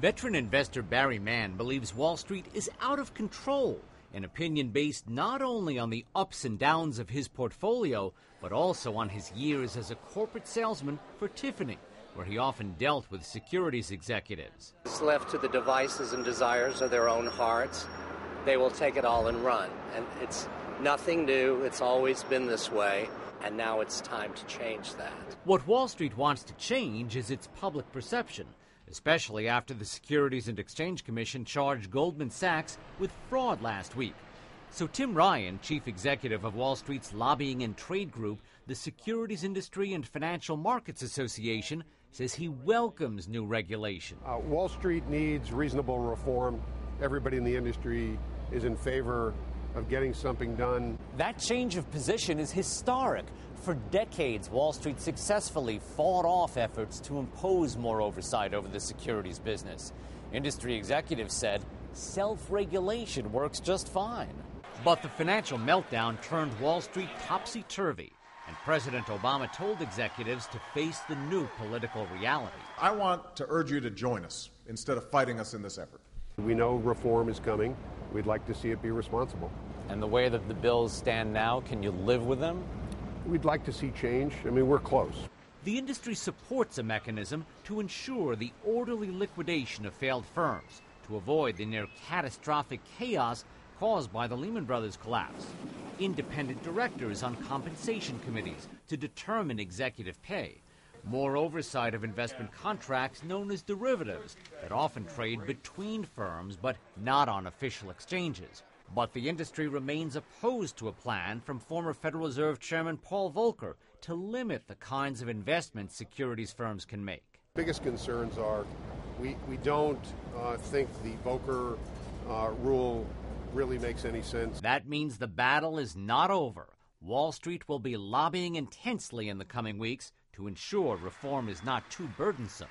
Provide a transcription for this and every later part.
Veteran investor Barry Mann believes Wall Street is out of control, an opinion based not only on the ups and downs of his portfolio, but also on his years as a corporate salesman for Tiffany, where he often dealt with securities executives. It's left to the devices and desires of their own hearts. They will take it all and run. And it's nothing new. It's always been this way. And now it's time to change that. What Wall Street wants to change is its public perception, especially after the Securities and Exchange Commission charged Goldman Sachs with fraud last week. So Tim Ryan, chief executive of Wall Street's lobbying and trade group, the Securities Industry and Financial Markets Association, says he welcomes new regulation. Wall Street needs reasonable reform. Everybody in the industry is in favor of getting something done. That change of position is historic. For decades, Wall Street successfully fought off efforts to impose more oversight over the securities business. Industry executives said self-regulation works just fine. But the financial meltdown turned Wall Street topsy-turvy, and President Obama told executives to face the new political reality. I want to urge you to join us instead of fighting us in this effort. We know reform is coming. We'd like to see it be responsible. And the way that the bills stand now, can you live with them? We'd like to see change. I mean, we're close. The industry supports a mechanism to ensure the orderly liquidation of failed firms, to avoid the near catastrophic chaos caused by the Lehman Brothers collapse. Independent directors on compensation committees to determine executive pay. More oversight of investment contracts known as derivatives that often trade between firms but not on official exchanges. But the industry remains opposed to a plan from former Federal Reserve Chairman Paul Volcker to limit the kinds of investments securities firms can make. Biggest concerns are we don't think the Volcker rule really makes any sense. That means the battle is not over. Wall Street will be lobbying intensely in the coming weeks to ensure reform is not too burdensome.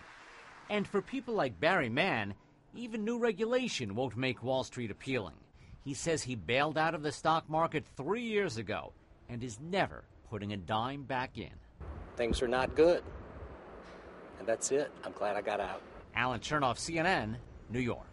And for people like Barry Mann, even new regulation won't make Wall Street appealing. He says he bailed out of the stock market 3 years ago and is never putting a dime back in. Things are not good. And that's it. I'm glad I got out. Alan Chernoff, CNN, New York.